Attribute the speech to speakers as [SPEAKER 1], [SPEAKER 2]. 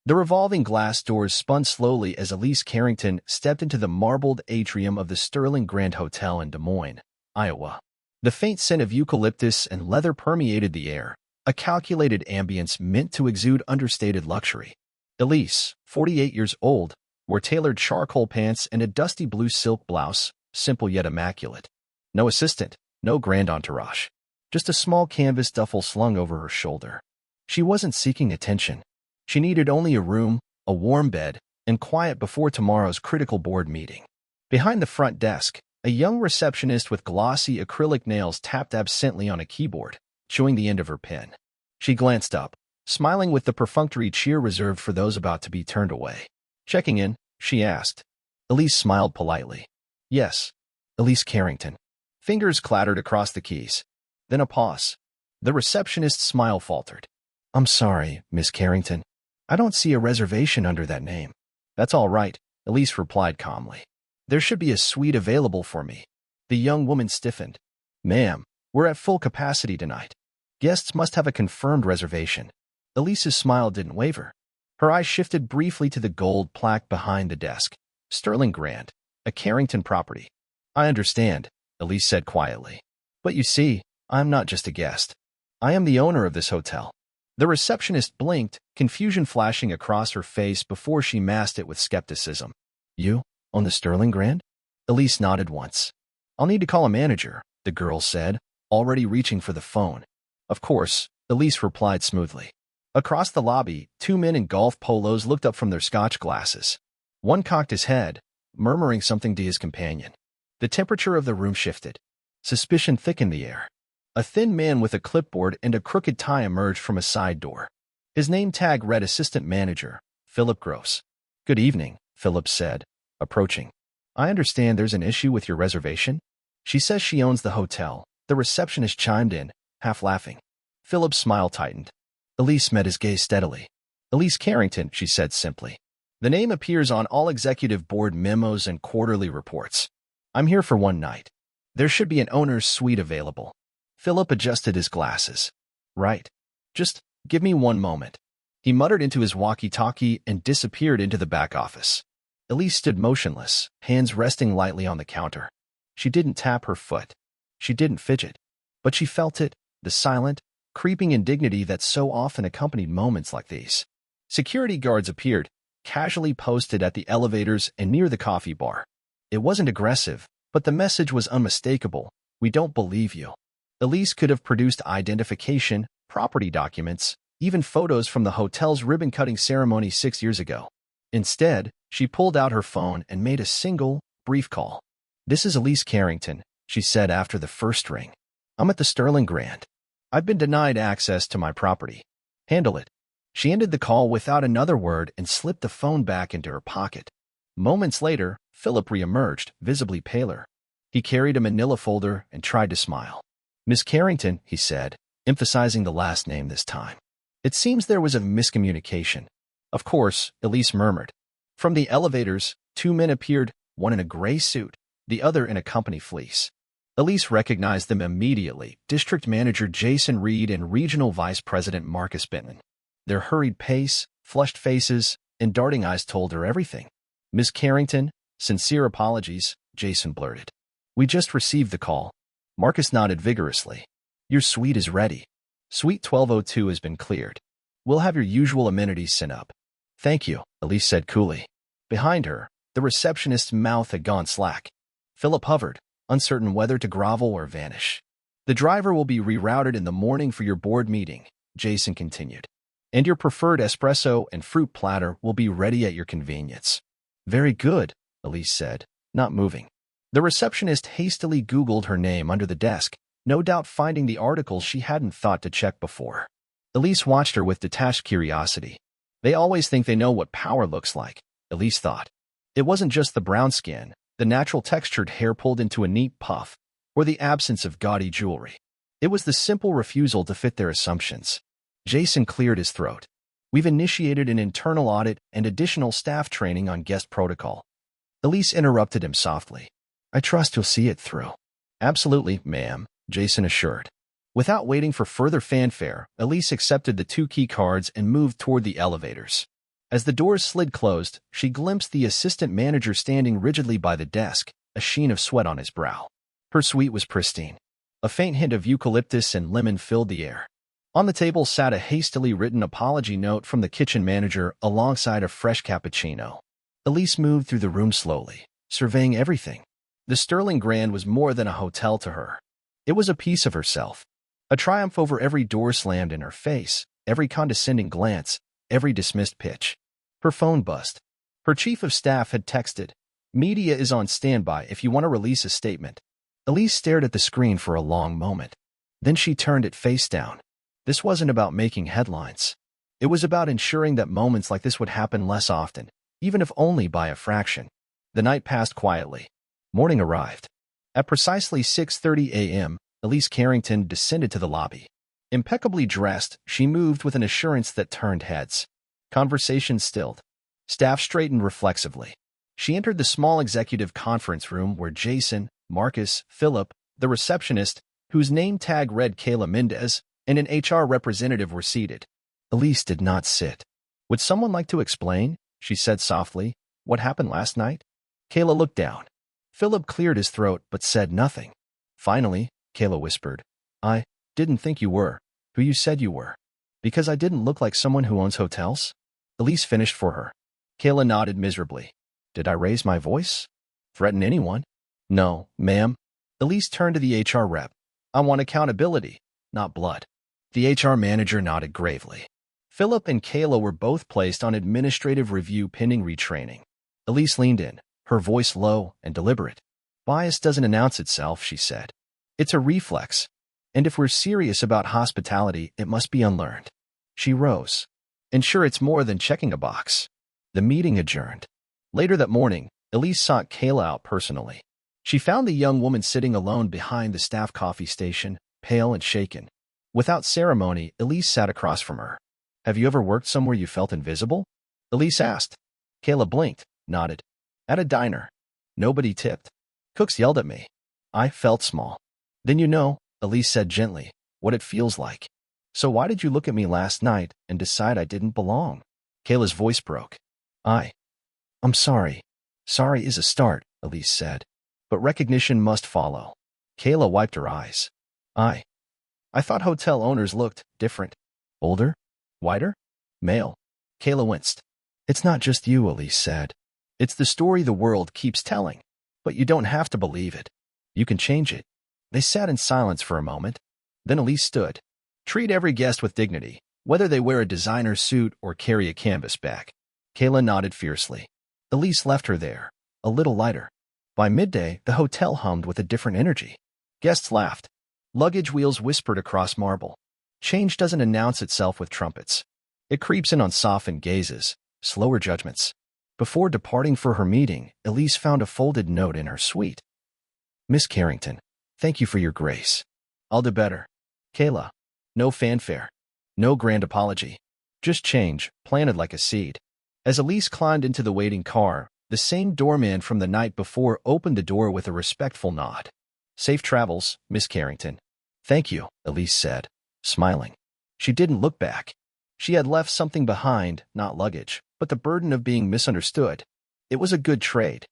[SPEAKER 1] The revolving glass doors spun slowly as Elise Carrington stepped into the marbled atrium of the Sterling Grand Hotel in Des Moines, Iowa. The faint scent of eucalyptus and leather permeated the air, a calculated ambience meant to exude understated luxury. Elise, 48 years old, wore tailored charcoal pants and a dusty blue silk blouse, simple yet immaculate. No assistant, no grand entourage. Just a small canvas duffel slung over her shoulder. She wasn't seeking attention. She needed only a room, a warm bed, and quiet before tomorrow's critical board meeting. Behind the front desk, a young receptionist with glossy acrylic nails tapped absently on a keyboard, chewing the end of her pen. She glanced up, smiling with the perfunctory cheer reserved for those about to be turned away. "Checking in?" she asked. Elise smiled politely. "Yes, Elise Carrington." Fingers clattered across the keys. Then a pause. The receptionist's smile faltered. "I'm sorry, Miss Carrington. I don't see a reservation under that name." "That's all right," Elise replied calmly. "There should be a suite available for me." The young woman stiffened. "Ma'am, we're at full capacity tonight. Guests must have a confirmed reservation." Elise's smile didn't waver. Her eyes shifted briefly to the gold plaque behind the desk. "Sterling Grand, a Carrington property." "I understand," Elise said quietly. "But you see, I'm not just a guest. I am the owner of this hotel." The receptionist blinked, confusion flashing across her face before she masked it with skepticism. "You own the Sterling Grand?" Elise nodded once. "I'll need to call a manager," the girl said, already reaching for the phone. "Of course," Elise replied smoothly. Across the lobby, two men in golf polos looked up from their scotch glasses. One cocked his head, murmuring something to his companion. The temperature of the room shifted. Suspicion thickened the air. A thin man with a clipboard and a crooked tie emerged from a side door. His name tag read Assistant Manager, Philip Gross. "Good evening," Philip said, approaching. "I understand there's an issue with your reservation." "She says she owns the hotel," the receptionist chimed in, half laughing. Philip's smile tightened. Elise met his gaze steadily. "Elise Carrington," she said simply. "The name appears on all executive board memos and quarterly reports. I'm here for one night. There should be an owner's suite available." Philip adjusted his glasses. "Right. Just give me one moment." He muttered into his walkie-talkie and disappeared into the back office. Elise stood motionless, hands resting lightly on the counter. She didn't tap her foot. She didn't fidget. But she felt it, the silent, creeping indignity that so often accompanied moments like these. Security guards appeared, casually posted at the elevators and near the coffee bar. It wasn't aggressive, but the message was unmistakable. "We don't believe you." Elise could have produced identification, property documents, even photos from the hotel's ribbon-cutting ceremony 6 years ago. Instead, she pulled out her phone and made a single, brief call. "This is Elise Carrington," she said after the first ring. "I'm at the Sterling Grand. I've been denied access to my property. Handle it." She ended the call without another word and slipped the phone back into her pocket. Moments later, Philip reemerged, visibly paler. He carried a manila folder and tried to smile. "Miss Carrington," he said, emphasizing the last name this time. "It seems there was a miscommunication." "Of course," Elise murmured. From the elevators, two men appeared, one in a gray suit, the other in a company fleece. Elise recognized them immediately, District Manager Jason Reed and Regional Vice President Marcus Benton. Their hurried pace, flushed faces, and darting eyes told her everything. "Miss Carrington, sincere apologies," Jason blurted. "We just received the call." Marcus nodded vigorously. "Your suite is ready. Suite 1202 has been cleared. We'll have your usual amenities sent up." "Thank you," Elise said coolly. Behind her, the receptionist's mouth had gone slack. Philip hovered, uncertain whether to grovel or vanish. "The driver will be rerouted in the morning for your board meeting," Jason continued. "And your preferred espresso and fruit platter will be ready at your convenience." "Very good," Elise said, not moving. The receptionist hastily Googled her name under the desk, no doubt finding the article she hadn't thought to check before. Elise watched her with detached curiosity. They always think they know what power looks like, Elise thought. It wasn't just the brown skin, the natural textured hair pulled into a neat puff, or the absence of gaudy jewelry. It was the simple refusal to fit their assumptions. Jason cleared his throat. "We've initiated an internal audit and additional staff training on guest protocol." Elise interrupted him softly. "I trust you'll see it through." "Absolutely, ma'am," Jason assured. Without waiting for further fanfare, Elise accepted the 2 key cards and moved toward the elevators. As the doors slid closed, she glimpsed the assistant manager standing rigidly by the desk, a sheen of sweat on his brow. Her suite was pristine. A faint hint of eucalyptus and lemon filled the air. On the table sat a hastily written apology note from the kitchen manager alongside a fresh cappuccino. Elise moved through the room slowly, surveying everything. The Sterling Grand was more than a hotel to her. It was a piece of herself. A triumph over every door slammed in her face, every condescending glance, every dismissed pitch. Her phone buzzed. Her chief of staff had texted, "Media is on standby if you want to release a statement." Elise stared at the screen for a long moment. Then she turned it face down. This wasn't about making headlines. It was about ensuring that moments like this would happen less often, even if only by a fraction. The night passed quietly. Morning arrived. At precisely 6:30 a.m., Elise Carrington descended to the lobby. Impeccably dressed, she moved with an assurance that turned heads. Conversation stilled. Staff straightened reflexively. She entered the small executive conference room where Jason, Marcus, Philip, the receptionist, whose name tag read Kayla Mendez, and an HR representative were seated. Elise did not sit. "Would someone like to explain?" she said softly. "What happened last night?" Kayla looked down. Philip cleared his throat but said nothing. Finally, Kayla whispered, "I didn't think you were who you said you were. Because I didn't look like someone who owns hotels?" Elise finished for her. Kayla nodded miserably. "Did I raise my voice? Threaten anyone?" "No, ma'am." Elise turned to the HR rep. "I want accountability, not blood." The HR manager nodded gravely. Philip and Kayla were both placed on administrative review pending retraining. Elise leaned in, her voice low and deliberate. "Bias doesn't announce itself," she said. "It's a reflex. And if we're serious about hospitality, it must be unlearned." She rose. "Ensure it's more than checking a box." The meeting adjourned. Later that morning, Elise sought Kayla out personally. She found the young woman sitting alone behind the staff coffee station, pale and shaken. Without ceremony, Elise sat across from her. "Have you ever worked somewhere you felt invisible?" Elise asked. Kayla blinked, nodded. "At a diner. Nobody tipped. Cooks yelled at me. I felt small." "Then you know," Elise said gently, "what it feels like. So why did you look at me last night and decide I didn't belong?" Kayla's voice broke. I'm sorry. Sorry is a start," Elise said. "But recognition must follow." Kayla wiped her eyes. I thought hotel owners looked different. Older? Whiter? Male?" Kayla winced. "It's not just you," Elise said. "It's the story the world keeps telling. But you don't have to believe it. You can change it." They sat in silence for a moment. Then Elise stood. "Treat every guest with dignity, whether they wear a designer suit or carry a canvas bag." Kayla nodded fiercely. Elise left her there, a little lighter. By midday, the hotel hummed with a different energy. Guests laughed. Luggage wheels whispered across marble. Change doesn't announce itself with trumpets. It creeps in on softened gazes, slower judgments. Before departing for her meeting, Elise found a folded note in her suite. "Miss Carrington, thank you for your grace. I'll do better." Kayla. No fanfare. No grand apology. Just change, planted like a seed. As Elise climbed into the waiting car, the same doorman from the night before opened the door with a respectful nod. "Safe travels, Miss Carrington." "Thank you," Elise said, smiling. She didn't look back. She had left something behind, not luggage, but the burden of being misunderstood. It was a good trade.